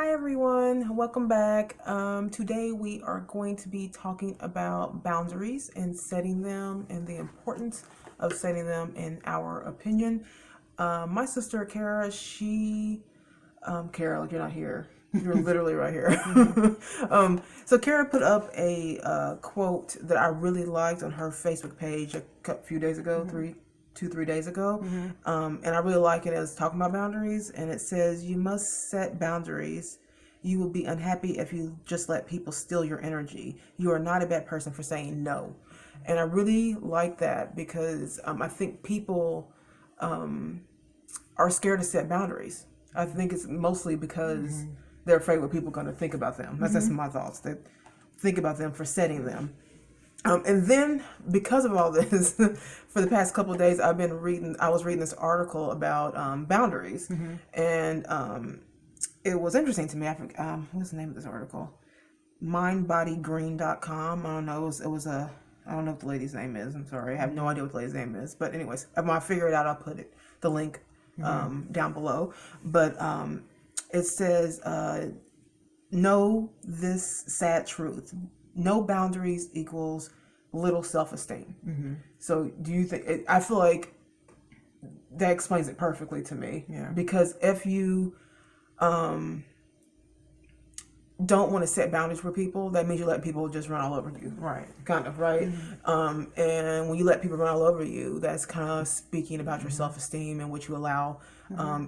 Hi everyone, welcome back. Today we are going to be talking about boundaries and setting them and the importance of setting them in our opinion. My sister Kara, Kara, like you're not here. You're literally right here. So Kara put up a quote that I really liked on her Facebook page a few days ago, 3 days ago. And I really like it as talking about boundaries. And it says, you must set boundaries. You will be unhappy if you just let people steal your energy. You are not a bad person for saying no. And I really like that because I think people are scared to set boundaries. I think it's mostly because they're afraid what people are going to think about them. That's my thoughts. They think about them for setting them. And then because of all this, for the past couple of days, I was reading this article about boundaries. And it was interesting to me. I forgot, what's the name of this article? Mindbodygreen.com. I don't know. I don't know what the lady's name is. I'm sorry. I have no idea what the lady's name is. But anyways, when I figure it out, I'll put the link down below. But it says, know this sad truth. No boundaries equals little self-esteem. So do you think, I feel like that explains it perfectly to me. Yeah. Because if you don't want to set boundaries for people, that means you let people just run all over you. Right. Kind of, right? And when you let people run all over you, that's kind of speaking about your self-esteem and what you allow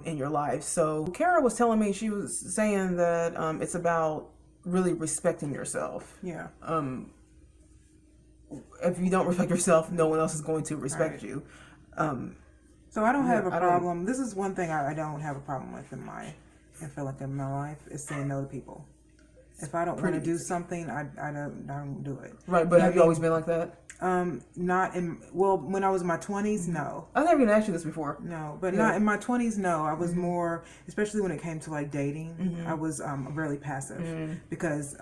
in your life. So Kara was telling me, she was saying that it's about really respecting yourself. Yeah. If you don't respect yourself, no one else is going to respect you. So I don't have a problem. This is one thing I don't have a problem with I feel like in my life is saying no to people. If I don't want to do something, I don't do it. Right, but have you always been like that? When I was in my 20s, no. I never even asked you this before. No, but not in my 20s, no. I was more, especially when it came to like dating, I was really passive because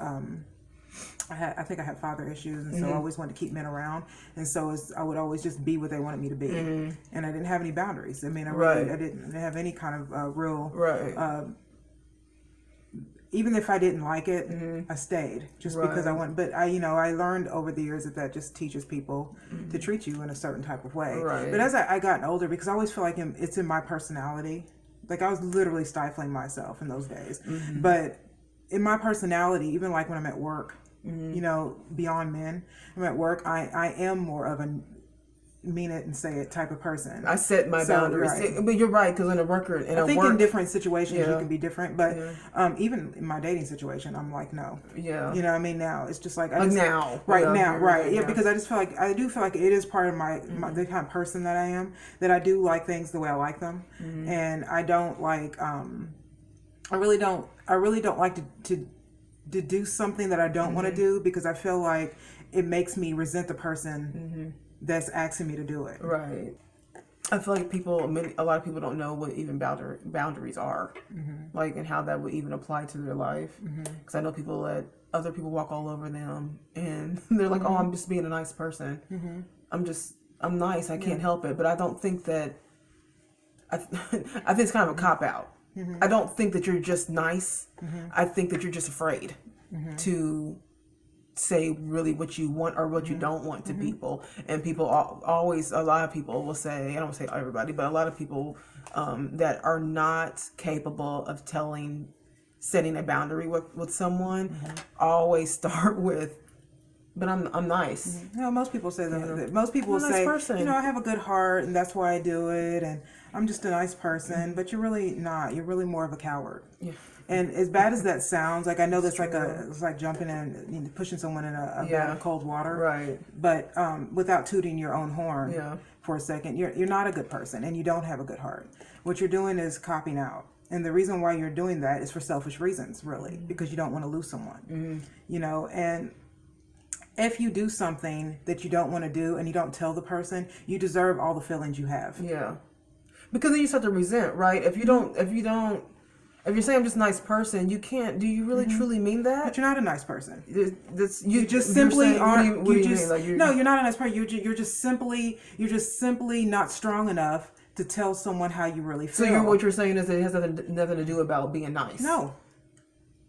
I think I had father issues, and so I always wanted to keep men around, and so I would always just be what they wanted me to be, and I didn't have any boundaries. I mean, I didn't have any kind of real even if I didn't like it, I stayed just because I went. But I learned over the years that just teaches people to treat you in a certain type of way. Right. But as I got older, because I always feel like it's in my personality. Like I was literally stifling myself in those days. But in my personality, even like when I'm at work, beyond men, I'm at work, I am more of a mean it and say it type of person. I set my boundaries. Right. But you're right, because in different situations you can be different, but even in my dating situation, I'm like, no. Yeah. You know what I mean? Now it's just like now. Right. Yeah, because I do feel like it is part of my the kind of person that I am, that I do like things the way I like them. And I don't like I really don't like to do something that I don't want to do, because I feel like it makes me resent the person that's asking me to do it. Right. I feel like a lot of people don't know what even boundaries are, like, and how that would even apply to their life. Because I know people let other people walk all over them, and they're like, "Oh, I'm just being a nice person. I'm nice. I can't help it." But I don't think that. I think it's kind of a cop out. I don't think that you're just nice. I think that you're just afraid to say really what you want or what you don't want to people. And people always, a lot of people will say, I don't want to say everybody, but a lot of people that are not capable of setting a boundary with someone always start with, but I'm nice. Most people say that. Most people will say, I have a good heart and that's why I do it, and I'm just a nice person. But you're really not. You're really more of a coward. Yeah. And as bad as that sounds, like I know that's it's like jumping in, pushing someone in a vat of cold water. Right. But without tooting your own horn for a second, you're not a good person, and you don't have a good heart. What you're doing is copping out. And the reason why you're doing that is for selfish reasons, really, because you don't want to lose someone. And if you do something that you don't want to do and you don't tell the person, you deserve all the feelings you have. Yeah. Because then you start to resent, right? If you're saying I'm just a nice person, you can't. Do you really truly mean that? But you're not a nice person. You just simply aren't. What do you mean? Like no, you're not a nice person. You're just simply not strong enough to tell someone how you really feel. So what you're saying is that it has nothing to do about being nice. No.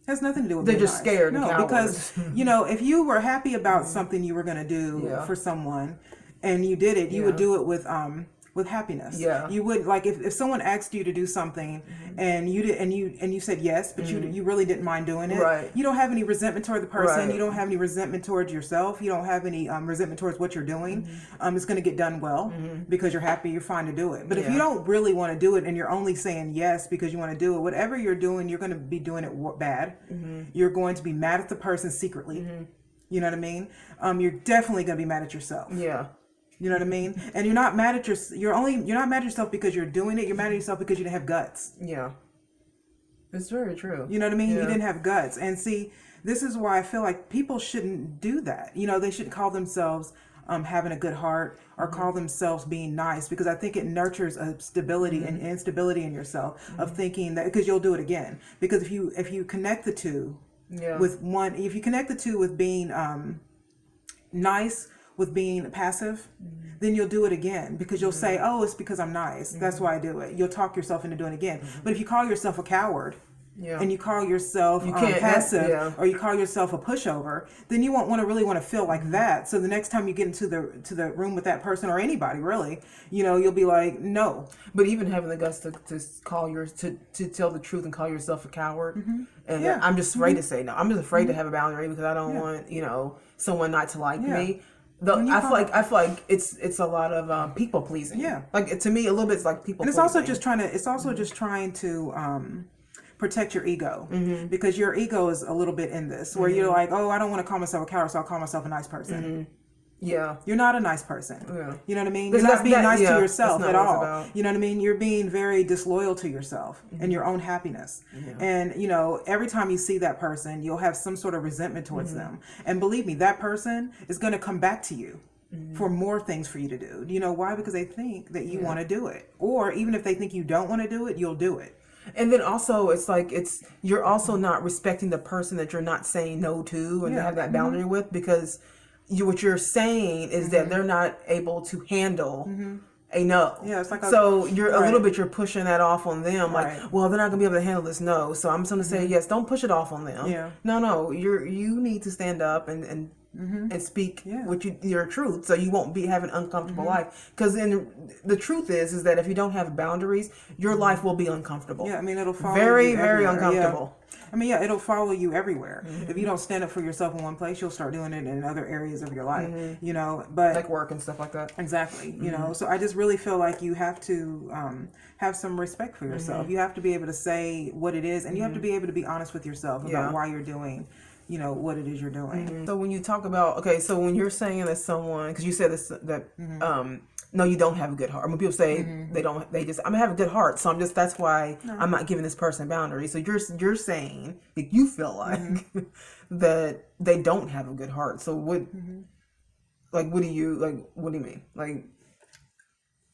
Has nothing to do with they're being just nice. scared. No, and because if you were happy about something you were going to do for someone, and you did it, you would do it with happiness. Yeah. You would, like, if someone asked you to do something and you did and you said yes, but you really didn't mind doing it. Right. You don't have any resentment toward the person. Right. You don't have any resentment towards yourself. You don't have any resentment towards what you're doing. It's going to get done well because you're happy. You're fine to do it. But if you don't really want to do it and you're only saying yes because you want to do it, whatever you're doing, you're going to be doing it bad. You're going to be mad at the person secretly. You know what I mean? You're definitely going to be mad at yourself. Yeah. You know what I mean? And you're not mad at you're not mad at yourself because you're doing it. You're mad at yourself because you didn't have guts. Yeah. It's very true. You know what I mean? Yeah. You didn't have guts. And see, this is why I feel like people shouldn't do that. They shouldn't call themselves having a good heart or call themselves being nice, because I think it nurtures a stability and instability in yourself of thinking that, because you'll do it again. Because if you connect the two with one, if you connect the two with being nice, with being passive, then you'll do it again, because you'll say, oh, it's because I'm nice. That's why I do it. You'll talk yourself into doing it again. But if you call yourself a coward and you call yourself passive or you call yourself a pushover, then you won't really want to feel like that. So the next time you get into the room with that person, or anybody really, you'll be like, no. But even having the guts to tell the truth and call yourself a coward, and I'm just afraid to say no. I'm just afraid to have a boundary because I don't want someone not to like me. I feel like it's a lot of people pleasing. Yeah, like to me, a little bit it's like people. And it's also just trying to protect your ego, because your ego is a little bit in this, where you're like, oh, I don't want to call myself a coward, so I'll call myself a nice person. Yeah, you're not a nice person. Yeah. You know what I mean? You're not being nice to yourself at all. You know what I mean? You're being very disloyal to yourself and your own happiness. And every time you see that person, you'll have some sort of resentment towards them. And believe me, that person is going to come back to you for more things for you to do. You know why? Because they think that you want to do it, or even if they think you don't want to do it, you'll do it. And then also, it's like you're also not respecting the person that you're not saying no to and have that boundary with, because what you're saying is that they're not able to handle a no. Yeah, it's like so you're a little bit, you're pushing that off on them. Like, well, they're not gonna be able to handle this no, so I'm just gonna say yes. Don't push it off on them. Yeah. No, you need to stand up and speak your truth, so you won't be having an uncomfortable life. Because the truth is that if you don't have boundaries, your life will be uncomfortable. Yeah, I mean, it'll follow very you very everywhere. uncomfortable. I mean, it'll follow you everywhere. If you don't stand up for yourself in one place, you'll start doing it in other areas of your life. But like work and stuff like that. Exactly. So I just really feel like you have to have some respect for yourself. You have to be able to say what it is, and you have to be able to be honest with yourself about why you're doing what it is you're doing. So when you talk about, so when you're saying that someone, because you said this, that no, you don't have a good heart. I mean, people say they just, I'm gonna have a good heart, so that's why I'm not giving this person boundaries. So you're saying that you feel like that they don't have a good heart. So what do you mean? Like,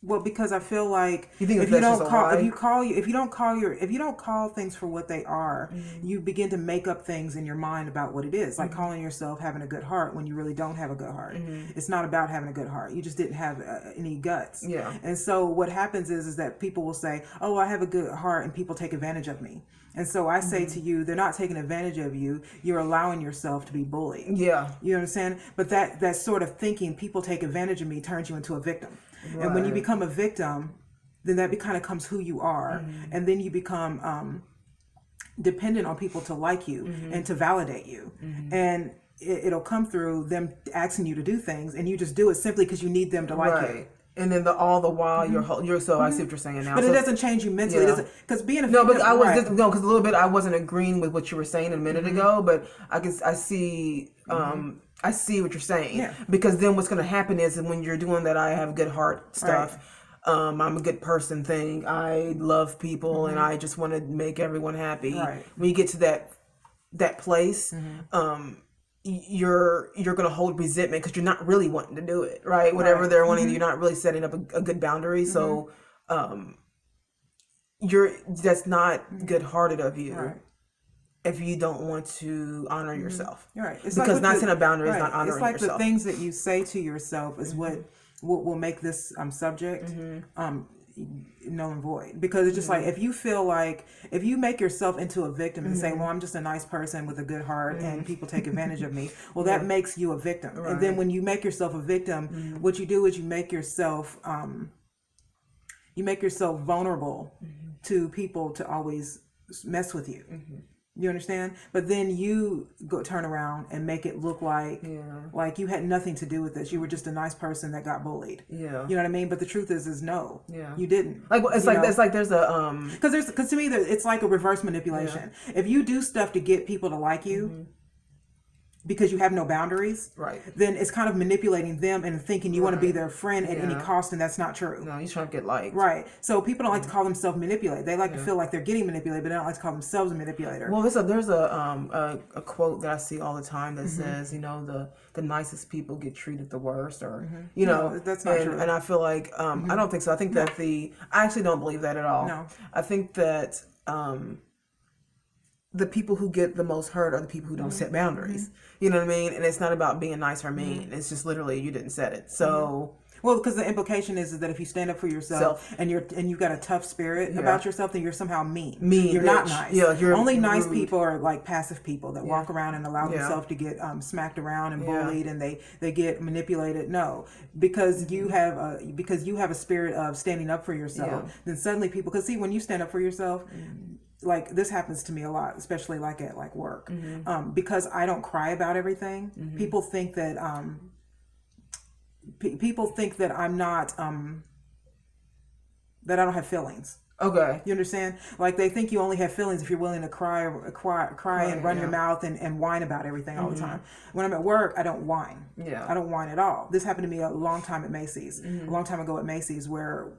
well, because I feel like if you don't call things for what they are, you begin to make up things in your mind about what it is. Like calling yourself having a good heart when you really don't have a good heart. It's not about having a good heart. You just didn't have any guts. Yeah. And so what happens is that people will say, "Oh, I have a good heart," and people take advantage of me. And so I say to you, they're not taking advantage of you. You're allowing yourself to be bullied. Yeah. You understand? But that sort of thinking, people take advantage of me, turns you into a victim. Right. And when you become a victim, then that kind of becomes who you are. And then you become dependent on people to like you and to validate you. And it'll come through them asking you to do things, and you just do it simply because you need them to like you. And then all the while you're so I see what you're saying now. But it doesn't change you mentally. Because being a because a little bit I wasn't agreeing with what you were saying a minute ago, but I see I see what you're saying. Yeah. Because then what's going to happen is when you're doing that I have a good heart stuff, I'm a good person thing, I love people and I just want to make everyone happy. Right. When you get to that place, you're going to hold resentment because you're not really wanting to do it, right? Whatever they're wanting, you're not really setting up a good boundary. So that's not good-hearted of you. Right. If you don't want to honor yourself. Right. It's because not setting a boundary is not honoring yourself. It's like the things that you say to yourself is what will make this subject. null and void, because it's just like, if you make yourself into a victim and say, well, I'm just a nice person with a good heart and people take advantage of me, well, that makes you a victim. And then when you make yourself a victim, what you do is you make yourself vulnerable to people to always mess with you. You understand? But then you turn around and make it look like you had nothing to do with this. You were just a nice person that got bullied. Yeah. You know what I mean? But the truth is no. Yeah. You didn't. Like it's like there's a because to me it's like a reverse manipulation. Yeah. If you do stuff to get people to like you, because you have no boundaries, then it's kind of manipulating them and thinking you want to be their friend at any cost, and that's not true. No, you're trying to get liked. Right. So people don't like to call themselves manipulated. They like to feel like they're getting manipulated, but they don't like to call themselves a manipulator. Well, there's a quote that I see all the time that says, the nicest people get treated the worst, or no, that's not true. And I feel like I don't think so. I think that I actually don't believe that at all. No. I think that the people who get the most hurt are the people who don't set boundaries. You know what I mean? And it's not about being nice or mean. It's just literally you didn't set it. So well, because the implication is that if you stand up for yourself and you've got a tough spirit about yourself, then you're somehow mean. You're not nice. Yeah, you're only rude. Nice people are like passive people that walk around and allow themselves to get smacked around and bullied, and they get manipulated. No, because you have a spirit of standing up for yourself. Then suddenly people, because see, when you stand up for yourself. Like this happens to me a lot, especially like at work, because I don't cry about everything. People think that I'm not that I don't have feelings. Okay, you understand? Like they think you only have feelings if you're willing to cry and run your mouth and whine about everything all the time. When I'm at work, I don't whine. Yeah, I don't whine at all. This happened to me a long time at Macy's, a long time ago at Macy's, where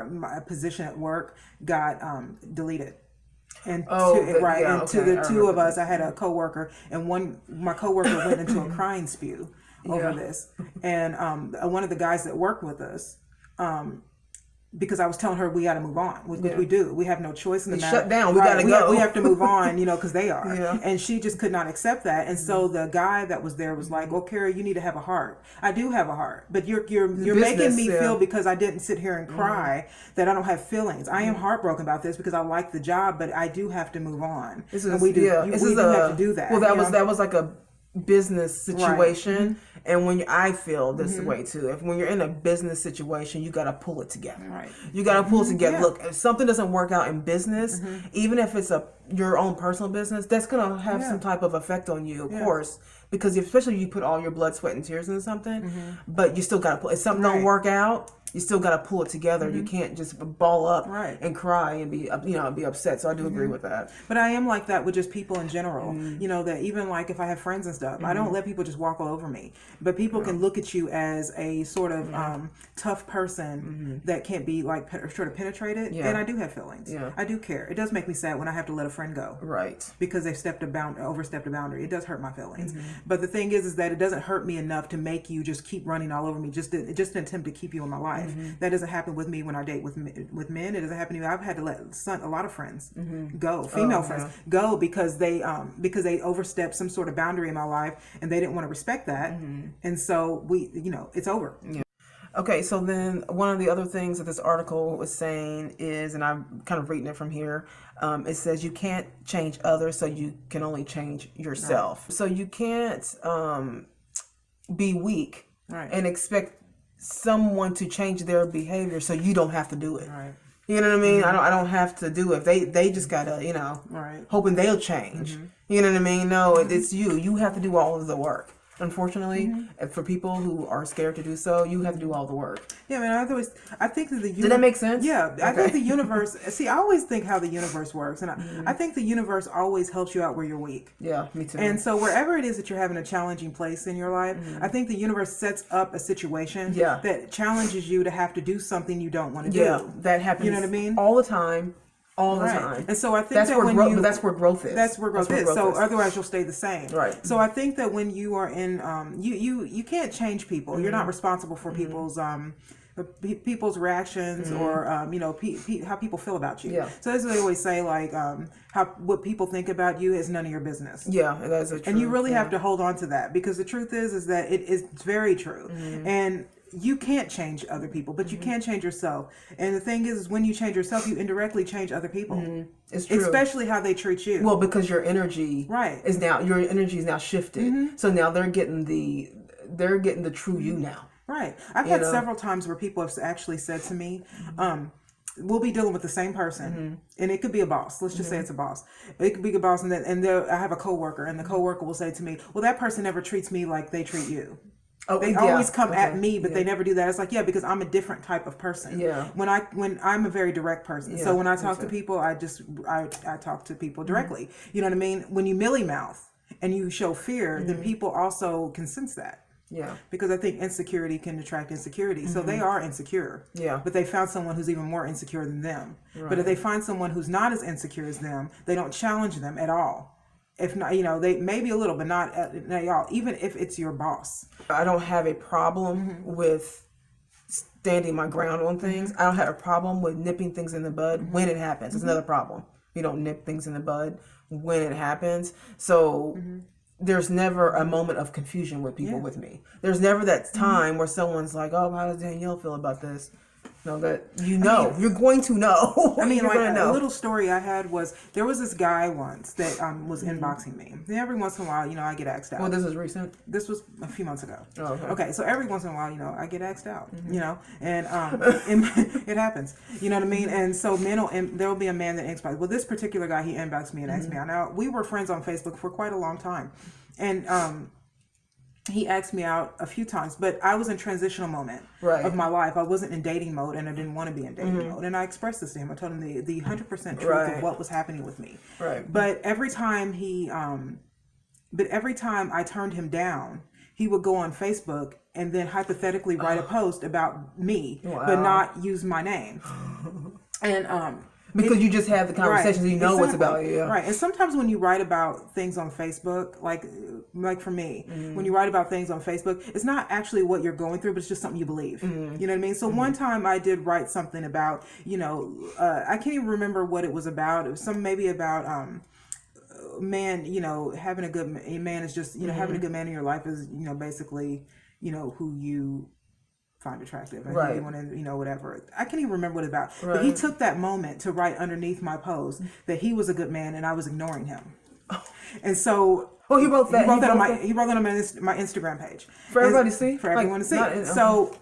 my position at work got deleted. And to the two of us, I had a coworker, and my coworker went into a crying spew over this. And one of the guys that worked with us, because I was telling her we got to move on, which we do. We have no choice in the matter. Shut down. We got to go. We have to move on, because they are. Yeah. And she just could not accept that. And so the guy that was there was like, "Well, Carrie, you need to have a heart. I do have a heart, but you're making me feel because I didn't sit here and cry that I don't have feelings. I am heartbroken about this because I like the job, but I do have to move on. And we do have to do that. Well, that was like a business situation. And I feel this way too. When you're in a business situation, you got to pull it together. Right. You got to pull it together. Yeah. Look, if something doesn't work out in business, even if it's your own personal business, that's going to have some type of effect on you, of course, because especially you put all your blood, sweat, and tears into something, but you still got to pull. If something don't work out, you still got to pull it together. You can't just ball up and cry and be upset. So I do agree with that. But I am like that with just people in general. That even like if I have friends and stuff, I don't let people just walk all over me. But people can look at you as a sort of tough person that can't be like sort of penetrated. Yeah. And I do have feelings. Yeah. I do care. It does make me sad when I have to let a friend go. Right. Because they overstepped a boundary. It does hurt my feelings. But the thing is that it doesn't hurt me enough to make you just keep running all over me. Just an attempt to keep you in my life. That doesn't happen with me when I date with men. It doesn't happen to me. I've had to let a lot of friends go, female friends go because they overstepped some sort of boundary in my life and they didn't want to respect that, and so it's over. Yeah. Okay, so then one of the other things that this article was saying is, and I'm kind of reading it from here, it says you can't change others, so you can only change yourself. Right. So you can't be weak and expect someone to change their behavior so you don't have to do it. Right. You know what I mean? I don't have to do it. They just gotta, hoping they'll change. You know what I mean? No, it's you. You have to do all of the work. Unfortunately, for people who are scared to do so, you have to do all the work. Yeah, man. I think that did that make sense? Yeah, okay. I think the universe. See, I always think how the universe works, and I think the universe always helps you out where you're weak. Yeah, me too. And so wherever it is that you're having a challenging place in your life, I think the universe sets up a situation that challenges you to have to do something you don't want to do. Yeah, that happens. You know what I mean? All the time. All the time. And so I think that's where growth is. That's where growth is. So otherwise you'll stay the same. Right. So I think that when you are in, you can't change people. You're not responsible for people's reactions or how people feel about you. Yeah. So that's what they always say, like what people think about you is none of your business. Yeah, that's true. And you really have to hold on to that, because the truth is that it's very true. And you can't change other people, but you can change yourself. And the thing is when you change yourself, you indirectly change other people. It's true. Especially how they treat you. Well, because your energy is now shifted. So now they're getting the true you now. Right. I've had several times where people have actually said to me, we'll be dealing with the same person, and it could be a boss. Let's just say it's a boss. It could be a boss, and I have a coworker, and the coworker will say to me, "Well, that person never treats me like they treat you. They always come at me, but they never do that." It's like, because I'm a different type of person. Yeah. When I'm a very direct person, so when I talk to people, I talk to people directly. You know what I mean? When you mealy mouth and you show fear, then people also can sense that. Yeah. Because I think insecurity can attract insecurity. So they are insecure. Yeah. But they found someone who's even more insecure than them. Right. But if they find someone who's not as insecure as them, they don't challenge them at all. If not, they maybe a little, but not at all. Even if it's your boss. I don't have a problem with standing my ground on things. I don't have a problem with nipping things in the bud when it happens. It's another problem. You don't nip things in the bud when it happens. So there's never a moment of confusion with people with me. There's never that time where someone's like, "Oh, how does Danielle feel about this?" No, that you're going to know. I mean, like a little story I had was there was this guy once that was inboxing me. And every once in a while, I get asked out. Well, this is recent. This was a few months ago. Oh, okay. So every once in a while, I get asked out. And it happens. You know what I mean? And so there will be a man that inboxes. Well, this particular guy, he inboxed me and asked me out. Now we were friends on Facebook for quite a long time, and he asked me out a few times, but I was in transitional moment of my life. I wasn't in dating mode, and I didn't want to be in dating mode. And I expressed this to him. I told him the 100% truth of what was happening with me. Right. But every time I turned him down, he would go on Facebook and then hypothetically write a post about me, but not use my name. And because you just have the conversations, you know what's about you. Right. And sometimes when you write about things on Facebook, like for me, when you write about things on Facebook, it's not actually what you're going through, but it's just something you believe. You know what I mean? So one time I did write something about, I can't even remember what it was about. It was maybe about man, having a good man is just, having a good man in your life is, basically, who you find attractive and you want to, whatever. I can't even remember what it's about. But he took that moment to write underneath my post that he was a good man and I was ignoring him. And so he wrote that. He wrote that on my Instagram page for everybody to see. For everyone to see. So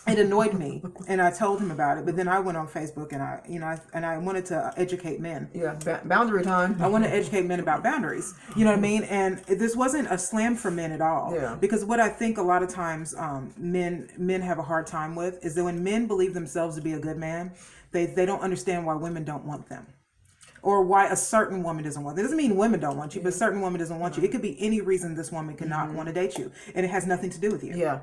it annoyed me, and I told him about it. But then I went on Facebook and I wanted to educate men. Yeah, boundary time. I want to educate men about boundaries. You know what I mean? And this wasn't a slam for men at all. Yeah. Because what I think a lot of times men have a hard time with is that when men believe themselves to be a good man, they don't understand why women don't want them. Or why a certain woman doesn't want them. It doesn't mean women don't want you, but a certain woman doesn't want you. It could be any reason this woman could not want to date you, and it has nothing to do with you. Yeah.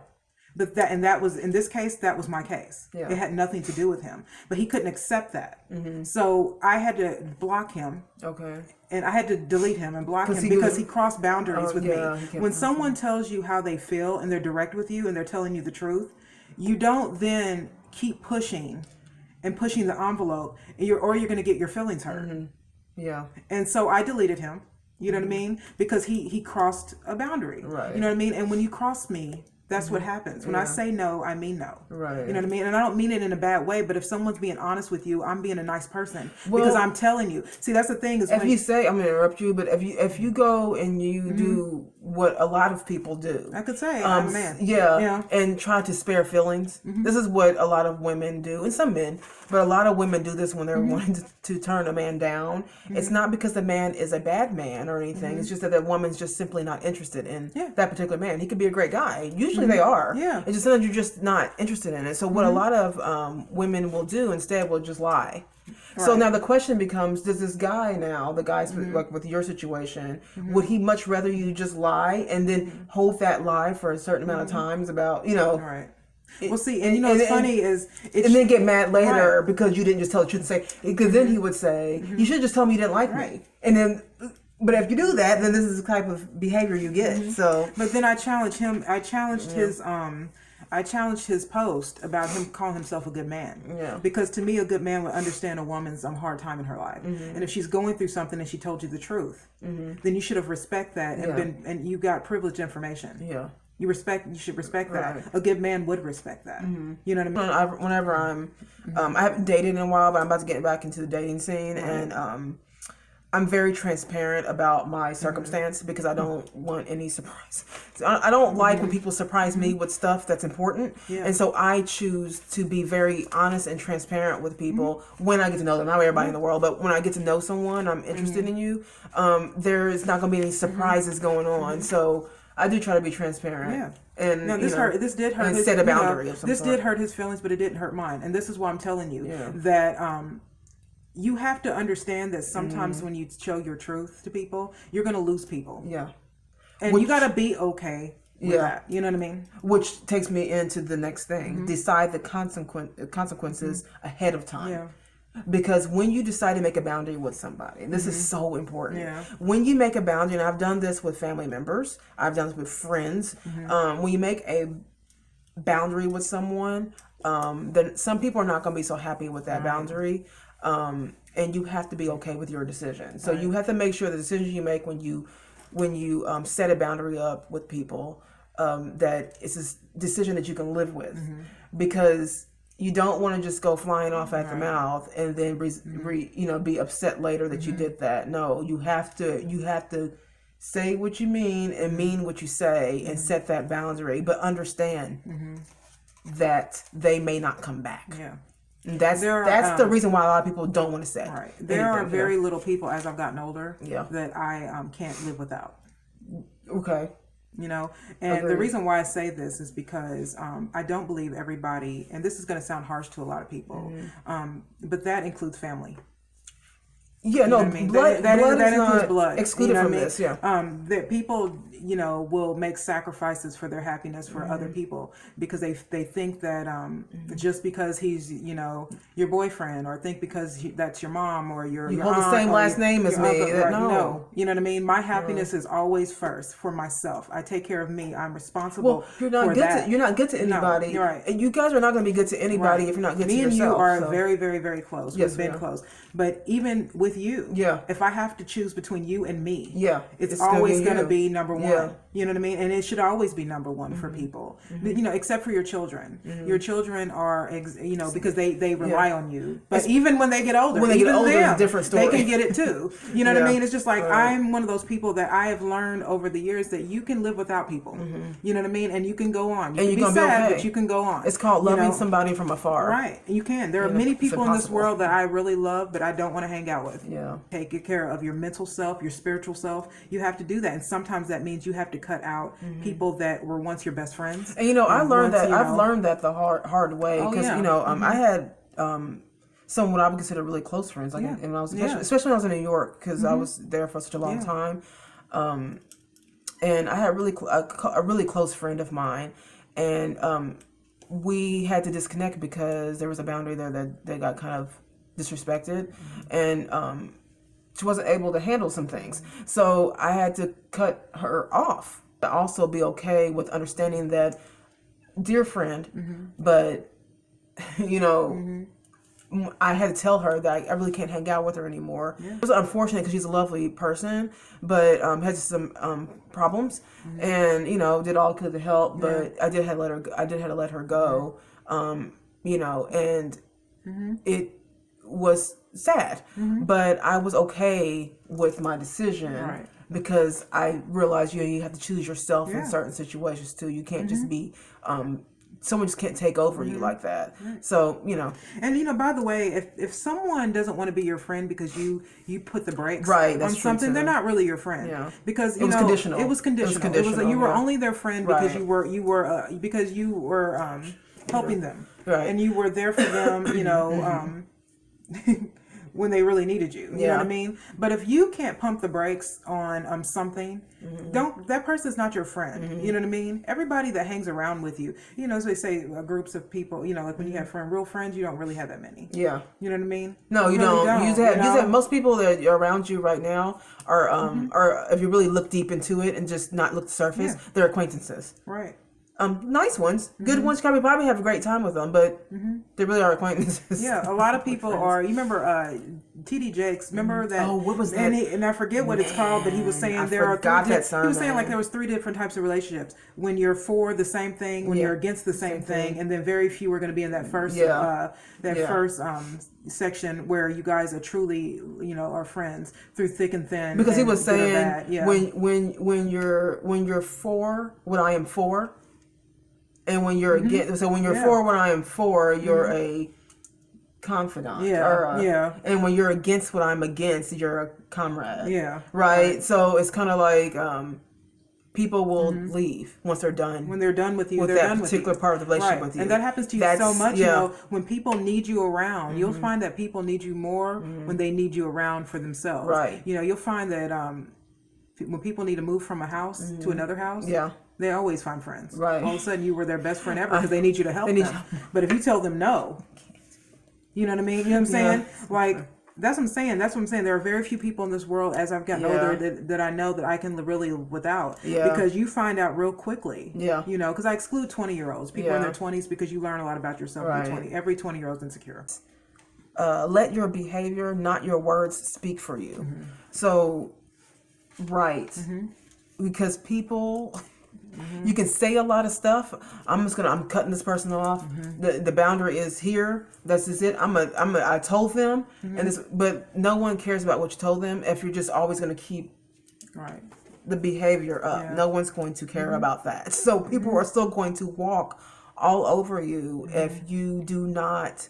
But that was, in this case, that was my case. Yeah. It had nothing to do with him. But he couldn't accept that. So I had to block him. Okay. And I had to delete him and block him because he crossed boundaries with me. When someone tells you how they feel and they're direct with you and they're telling you the truth, you don't then keep pushing the envelope, and you're going to get your feelings hurt. Yeah. And so I deleted him. You know what I mean? Because he crossed a boundary. Right. You know what I mean? And when you cross me, that's what happens. When I say no, I mean no. Right. You know what I mean? And I don't mean it in a bad way, but if someone's being honest with you, I'm being a nice person because I'm telling you. See, that's the thing is if you say, I'm going to interrupt you, but if you go and you do what a lot of people do. I could say, I'm a man. Yeah. And try to spare feelings. This is what a lot of women do, and some men, but a lot of women do this when they're wanting to turn a man down. It's not because the man is a bad man or anything. It's just that woman's just simply not interested in that particular man. He could be a great guy. Usually they are. Yeah. It's just sometimes you're just not interested in it. So what a lot of women will do instead will just lie. Right. So now the question becomes, does this guy now, the guy's like with your situation, would he much rather you just lie and then hold that lie for a certain amount of times about, Right. Well, see, and what's funny is... and then get mad later because you didn't just tell the truth and say... Because then he would say, you should just tell me you didn't like me. And then... But if you do that, then this is the type of behavior you get. So... But then I challenged him. I challenged his... I challenged his post about him calling himself a good man. Yeah. Because to me, a good man would understand a woman's hard time in her life. And if she's going through something and she told you the truth, then you should have respect that and you got privileged information. Yeah. You should respect that. A good man would respect that. You know what I mean? Whenever I haven't dated in a while, but I'm about to get back into the dating scene, and I'm very transparent about my circumstance because I don't want any surprise. I don't like when people surprise me with stuff that's important. Yeah. And so I choose to be very honest and transparent with people when I get to know them. Not everybody in the world, but when I get to know someone, I'm interested in you. There's not going to be any surprises going on. So I do try to be transparent. Yeah. And now this did hurt his, set a boundary of some this sort. Did hurt his feelings, but it didn't hurt mine. And this is why I'm telling you that you have to understand that sometimes when you show your truth to people, you're going to lose people. Yeah. And you got to be okay with that. You know what I mean? Which takes me into the next thing. Decide the consequences ahead of time. Yeah. Because when you decide to make a boundary with somebody, and this is so important. Yeah. When you make a boundary, and I've done this with family members, I've done this with friends, when you make a boundary with someone, then some people are not going to be so happy with that boundary. And you have to be okay with your decision. So you have to make sure the decisions you make when you set a boundary up with people, that it's a decision that you can live with, because you don't want to just go flying off at the mouth and then be upset later that you did that. No, you have to say what you mean and mean what you say and set that boundary, but understand that they may not come back. Yeah. That's the reason why a lot of people don't want to set. Right. There are very little people as I've gotten older that I can't live without. Okay. You know, and Agreed. The reason why I say this is because I don't believe everybody, and this is going to sound harsh to a lot of people, but that includes family. Yeah, no, blood, that includes blood. Excluded from this, that people, will make sacrifices for their happiness for other people because they think that just because he's, your boyfriend, or think because that's your mom or your hold the same last name as me. No, you know what I mean? My happiness is always first for myself. I take care of me. I'm responsible for that. You're not good to anybody. No, right. You guys are not going to be good to anybody if you're not good to yourself. Me and you are very, very, very close. Yes, we've been close. But even with you, if I have to choose between you and me, it's always going to be number one. You know what I mean? And it should always be number one for people, except for your children. Your children are, because they rely on you. But even when they get older, it's a different story. They can get it too. You know what I mean? It's just like, I'm one of those people that I have learned over the years that you can live without people. You know what I mean? And you can go on. You can be sad, but you can go on. It's called loving somebody from afar. Right. You can. There are many people in this world that I really love, but I don't want to hang out with. Yeah. Take care of your mental self, your spiritual self. You have to do that. And sometimes that means you have to cut out people that were once your best friends. And I've learned that the hard way, because I had some what I would consider really close friends, like when I was especially when I was in New York, because I was there for such a long time. And I had a really close friend of mine, and we had to disconnect because there was a boundary there that got kind of disrespected, and she wasn't able to handle some things. So I had to cut her off. To also be okay with understanding that, dear friend, but I had to tell her that I really can't hang out with her anymore. It was unfortunate because she's a lovely person, but had some problems, and did all I could to help. But I did have to let her go. And it was sad, but I was okay with my decision. Right. Because I realized you have to choose yourself in certain situations too. You can't just be someone just can't take over you like that. So and by the way, if someone doesn't want to be your friend because you put the brakes on something, they're not really your friend. Yeah. Because it was conditional. It was conditional. It was you were only their friend because you were helping them, and you were there for them. When they really needed you. You know what I mean? But if you can't pump the brakes on something, that person's not your friend. You know what I mean? Everybody that hangs around with you, as they say, groups of people, like when you have real friends, you don't really have that many. Yeah. You know what I mean? No, you really don't. You have most people that are around you right now are if you really look deep into it and just not look the surface, they're acquaintances. Right. Nice ones, good ones. Probably have a great time with them, but they really are acquaintances. Yeah, a lot of people are. You remember T.D. Jakes? Remember that? Oh, what was that? And I forget what it's called, but he was saying there are three. He was saying like there was 3 different types of relationships. When you're for the same thing, when you're against the same thing, and then very few are going to be in that first first section where you guys are truly, are friends through thick and thin. Because he was saying when you're for what I am for. And when you're against, so when you're for what I am for, you're a confidant. And when you're against what I'm against, you're a comrade. Yeah. Right? So it's kind of like people will leave once they're done. When they're done with you, with they're that done particular with you. part of the relationship with you. And that happens to you so much. When people need you around, you'll find that people need you more when they need you around for themselves. Right. You'll find that when people need to move from a house to another house. Yeah. They always find friends. Right. All of a sudden, you were their best friend ever because they need you to help them. But if you tell them no, you know what I mean? You know what I'm saying? Like, that's what I'm saying. That's what I'm saying. There are very few people in this world, as I've gotten older, that I know that I can really live without. Yeah. Because you find out real quickly. Yeah. Because I exclude 20-year-olds, people in their 20s, because you learn a lot about yourself. Right. Every 20-year-old's insecure. Let your behavior, not your words, speak for you. So, because people... You can say a lot of stuff. I'm cutting this person off. The boundary is here. That's just it. I told them, but no one cares about what you told them if you're just always going to keep the behavior up. No one's going to care about that. So people are still going to walk all over you if you do not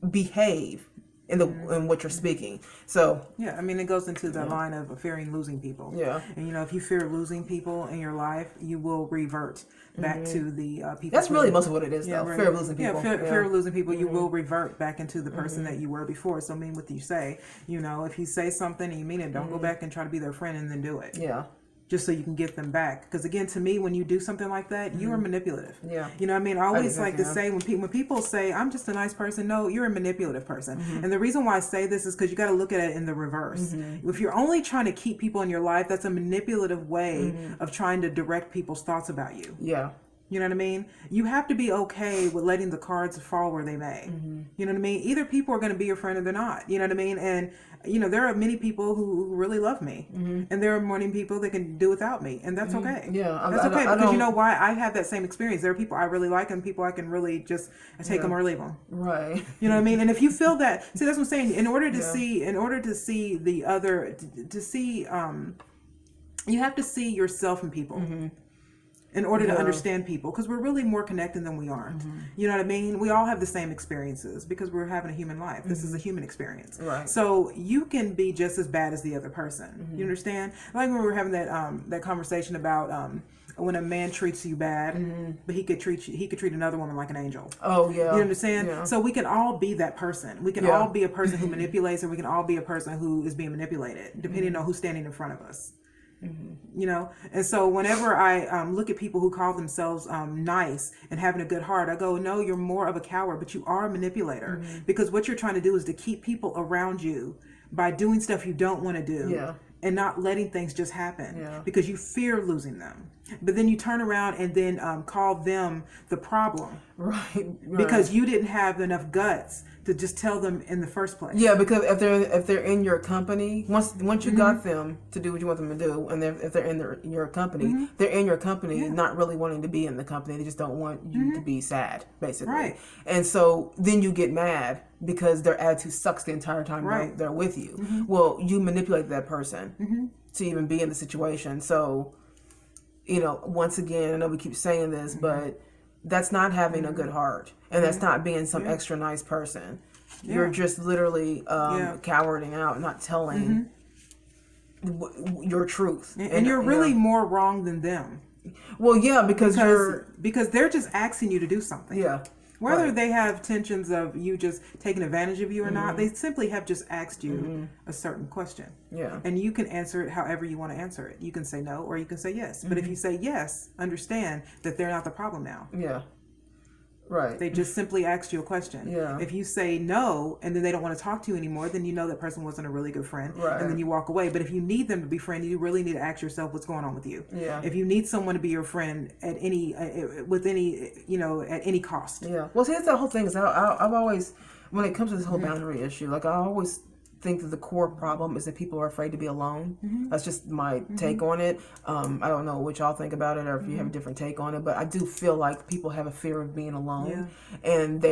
behave in what you're speaking. So it goes into the line of fearing losing people. Yeah. And if you fear losing people in your life, you will revert back to the people. That's really most of what it is, though. Fear of losing people. Fear of losing people. You will revert back into the person that you were before. So mean what you say. If you say something and you mean it, don't go back and try to be their friend and then do it. Yeah. Just so you can get them back. Because again, to me, when you do something like that, you are manipulative. Yeah. I always like to say when people say, I'm just a nice person, no, you're a manipulative person. And the reason why I say this is because you got to look at it in the reverse. If you're only trying to keep people in your life, that's a manipulative way of trying to direct people's thoughts about you. Yeah. You know what I mean? You have to be okay with letting the cards fall where they may. You know what I mean? Either people are going to be your friend or they're not. You know what I mean? And, there are many people who really love me. And there are many people that can do without me. And that's okay. Yeah. That's okay. Because you know why? I have that same experience. There are people I really like and people I can really just take them or leave them. Right. You know what I mean? And if you feel that, see, that's what I'm saying. In order to see the other, you have to see yourself in people. In order to understand people, because we're really more connected than we are. You know what I mean? We all have the same experiences because we're having a human life. This is a human experience. Right. So you can be just as bad as the other person. You understand? Like when we were having that conversation about when a man treats you bad, but he could treat another woman like an angel. Oh yeah. You understand? Yeah. So we can all be that person. We can all be a person who manipulates, and we can all be a person who is being manipulated, depending on who's standing in front of us. And so whenever I look at people who call themselves nice and having a good heart, I go, no, you're more of a coward, but you are a manipulator, because what you're trying to do is to keep people around you by doing stuff you don't want to do and not letting things just happen because you fear losing them. But then you turn around and then call them the problem, right? Because you didn't have enough guts to just tell them in the first place. Yeah, because if they're in your company, once you got them to do what you want them to do, and if they're in your company, they're in your company, not really wanting to be in the company. They just don't want you to be sad, basically. Right. And so then you get mad because their attitude sucks the entire time they're with you. Well, you manipulate that person to even be in the situation. So, once again, I know we keep saying this, but that's not having a good heart, and that's not being some extra nice person. You're just literally cowarding out, not telling your truth, and you're really more wrong than them. Well, yeah, because they're just asking you to do something. Yeah. Whether they have intentions of you just taking advantage of you or not, they simply have just asked you a certain question. Yeah. And you can answer it however you want to answer it. You can say no or you can say yes. But if you say yes, understand that they're not the problem now. Yeah. Right. They just simply asked you a question. Yeah. If you say no and then they don't want to talk to you anymore, then you know that person wasn't a really good friend. Right. And then you walk away. But if you need them to be friend, you really need to ask yourself what's going on with you. Yeah. If you need someone to be your friend at any, with any, at any cost. Yeah. Well, see, that's the whole thing. Is I've always, when it comes to this whole boundary issue, like I always think that the core problem is that people are afraid to be alone. That's just my take on it. I don't know what y'all think about it, or if you have a different take on it, but I do feel like people have a fear of being alone, and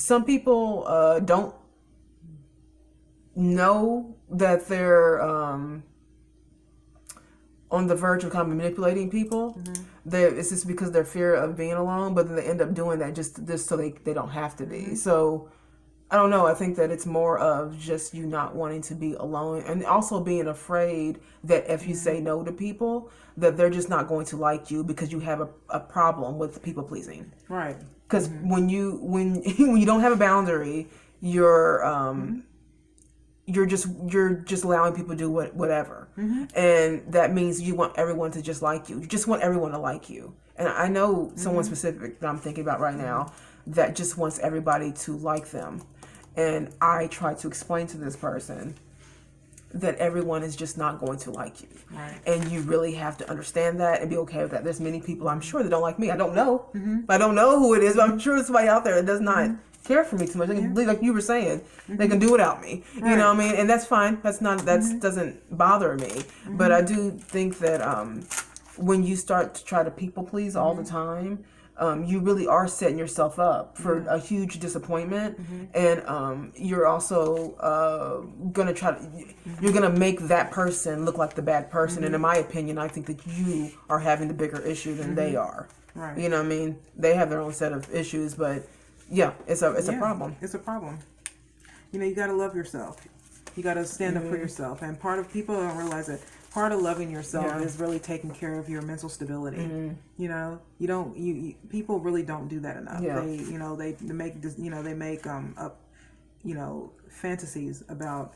some people don't know that they're on the verge of kind of manipulating people. It's just because their fear of being alone, but then they end up doing that just so they don't have to be. So I don't know. I think that it's more of just you not wanting to be alone, and also being afraid that if you say no to people, that they're just not going to like you because you have a problem with people pleasing. Right. Because when you don't have a boundary, you're just allowing people to do whatever, and that means you want everyone to just like you. You just want everyone to like you. And I know someone specific that I'm thinking about right now that just wants everybody to like them. And I try to explain to this person that everyone is just not going to like you. Right. And you really have to understand that and be okay with that. There's many people I'm sure that don't like me. I don't know. I don't know who it is, but I'm sure there's somebody out there that does not care for me too much. They can, like you were saying, they can do without me. You know what I mean? And that's fine. That's not, doesn't bother me. But I do think that when you start to try to people please all the time, you really are setting yourself up for a huge disappointment, and you're also gonna you're gonna make that person look like the bad person. And in my opinion, I think that you are having the bigger issue than they are. Right. You know what I mean? They have their own set of issues, but yeah, it's a problem. It's a problem. You got to love yourself. You got to stand up for yourself. And people don't realize that part of loving yourself is really taking care of your mental stability. People really don't do that enough. They make up fantasies about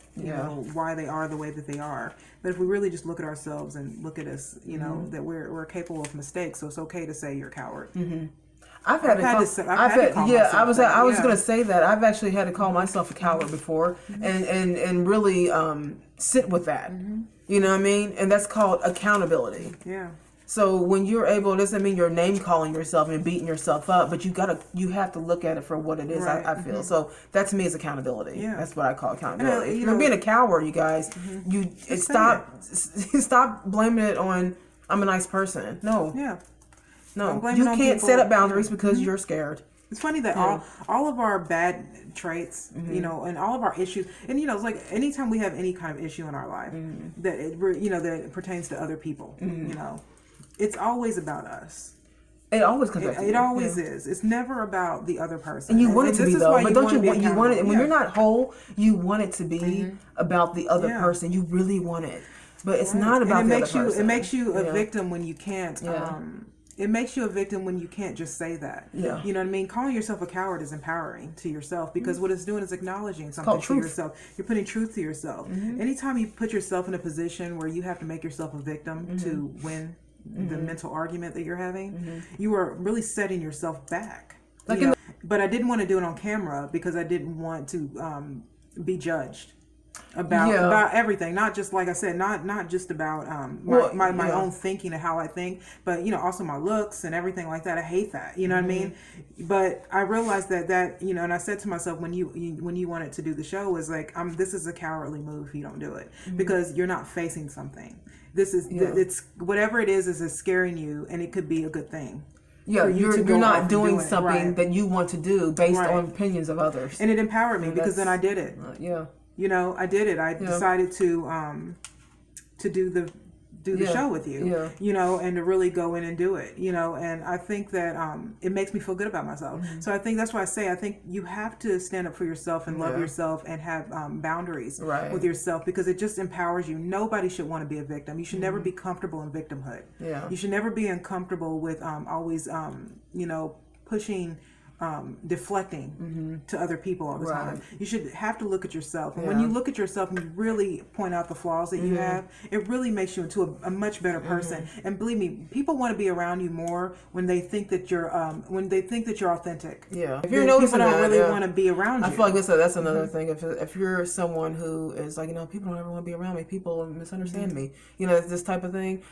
why they are the way that they are. But if we really just look at ourselves and look at us, that we're capable of mistakes, so it's okay to say you're a coward. I was gonna say that I've actually had to call myself a coward before, and really sit with that. You know what I mean? And that's called accountability. Yeah. So when you're able, it doesn't mean you're name calling yourself and beating yourself up, but you have to look at it for what it is. Right. I feel so. That to me is accountability. Yeah. That's what I call accountability. If you're being a coward, you guys, stop blaming it on I'm a nice person. No. Yeah. No, you can't set up boundaries because you're scared. It's funny that all of our bad traits, and all of our issues, and it's like anytime we have any kind of issue in our life that it pertains to other people, it's always about us. It always comes back to you. It always is. It's never about the other person. And you want it to be though, but don't you want it when you're not whole? You want it to be about the other person. You really want it, but it's not about the other person. It makes you a victim when you can't. It makes you a victim when you can't just say that. Yeah. You know what I mean? Calling yourself a coward is empowering to yourself because what it's doing is acknowledging something to yourself. You're putting truth to yourself. Anytime you put yourself in a position where you have to make yourself a victim to win the mental argument that you're having, you are really setting yourself back. But I didn't want to do it on camera because I didn't want to be judged. About everything, not just like I said, not just about my own thinking and how I think, but also my looks and everything like that. I hate that, you know what I mean? But I realized that and I said to myself when you wanted to do the show was like, this is a cowardly move if you don't do it because you're not facing something. This is it's whatever it is scaring you, and it could be a good thing. Yeah, you're not doing something that you want to do based on opinions of others, and it empowered me because then I did it. I did it. I decided to do the show with you, and to really go in and do it, and I think that it makes me feel good about myself. So I think that's why I think you have to stand up for yourself and love yourself and have boundaries with yourself because it just empowers you. Nobody should want to be a victim. You should never be comfortable in victimhood. You should never be uncomfortable with always pushing deflecting to other people all the time. You should have to look at yourself. And when you look at yourself and you really point out the flaws that you have, it really makes you into a much better person. And believe me, people want to be around you more when they think that you're authentic. Yeah. If you're noticing people don't that, really want to be around you. I feel like that's another thing. If you're someone who is like, people don't ever want to be around me, people misunderstand me, this type of thing.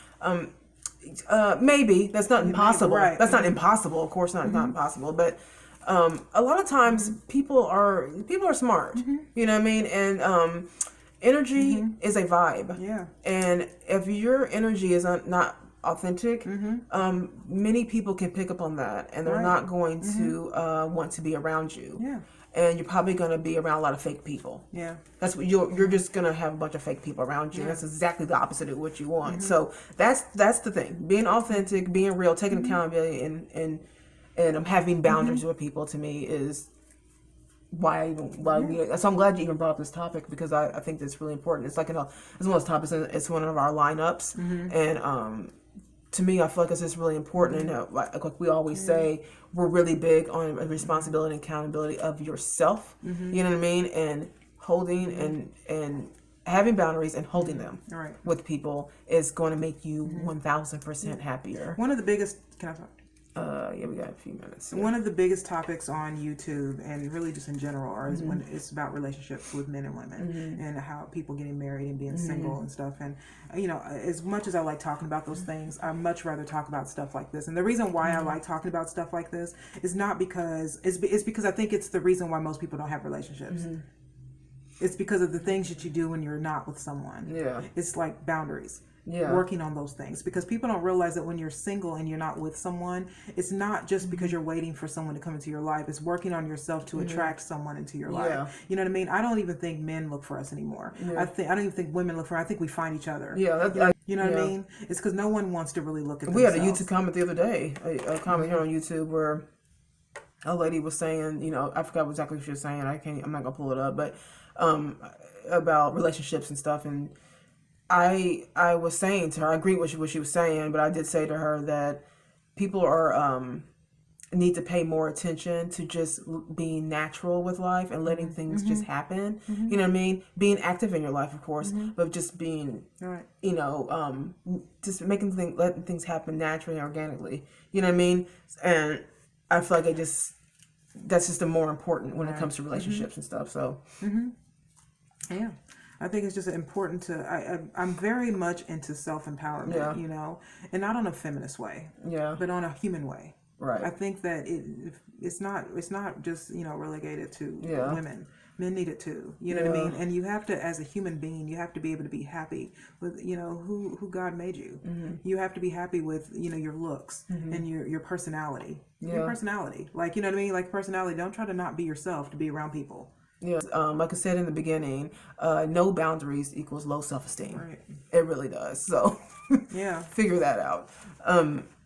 Maybe that's not impossible. Right. That's not impossible. Of course, not impossible. But a lot of times people are smart. You know what I mean? And energy is a vibe. Yeah. And if your energy is not authentic, many people can pick up on that, and they're not going to want to be around you. Yeah. And you're probably going to be around a lot of fake people. Yeah. That's what you're just going to have a bunch of fake people around you. Yeah. That's exactly the opposite of what you want. So that's the thing. Being authentic, being real, taking accountability, and having boundaries with people, to me, is why so I'm glad you even brought up this topic, because I think that's really important. It's like, it's one of those topics, and it's one of our lineups. And to me, I feel like it's just really important. And like we always say, we're really big on responsibility and accountability of yourself. You know what I mean? And holding and having boundaries and holding them with people is going to make you 1,000% happier. One of the biggest, can I talk? Yeah, we got a few minutes. One of the biggest topics on YouTube, and really just in general, is when it's about relationships with men and women, and how people getting married and being single and stuff. And as much as I like talking about those things, I much rather talk about stuff like this. And the reason why I like talking about stuff like this is not because it's because I think it's the reason why most people don't have relationships. It's because of the things that you do when you're not with someone. Yeah, it's like boundaries. Yeah. Working on those things, because people don't realize that when you're single and you're not with someone, it's not just because you're waiting for someone to come into your life. It's working on yourself to attract someone into your life. You know what I mean? I don't even think men look for us anymore. I don't even think women look for us. I think we find each other. Yeah, you know what I mean? It's because no one wants to really look at We themselves. had a YouTube comment the other day, a comment here on YouTube, where a lady was saying, I forgot exactly what she was saying. I'm not gonna pull it up, but about relationships and stuff. And I was saying to her, I agree with what she was saying, but I did say to her that people are need to pay more attention to just being natural with life and letting things just happen. You know what I mean? Being active in your life, of course, but just being, just letting things happen naturally and organically. You know what I mean? And I feel like that's just the more important when it comes to relationships and stuff. So, yeah. I think it's just important I'm very much into self-empowerment, and not on a feminist way, but on a human way. Right. I think that it's not just, relegated to women. Men need it too. You know what I mean? And you have to, as a human being, you have to be able to be happy with, who God made you. You have to be happy with, your looks and your personality. Your personality. Like, you know what I mean? Like personality. Don't try to not be yourself to be around people. Yeah, like I said in the beginning, no boundaries equals low self-esteem. Right. It really does. So, figure that out.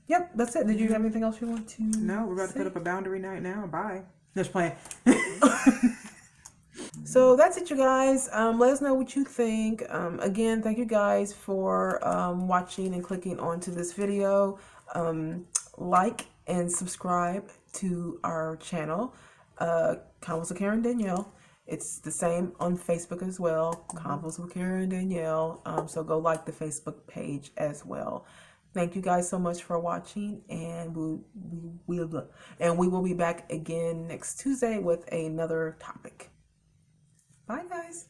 Yep, that's it. Did you have anything else you want to? No, we're about to put up a boundary night now. Bye. Just playing. So that's it, you guys. Let us know what you think. Again, thank you guys for watching and clicking onto this video. Like and subscribe to our channel, Convos with Karen Danielle. It's the same on Facebook as well, Convos with Karen Danielle. So go like the Facebook page as well. Thank you guys so much for watching, and we will be back again next Tuesday with another topic. Bye, guys.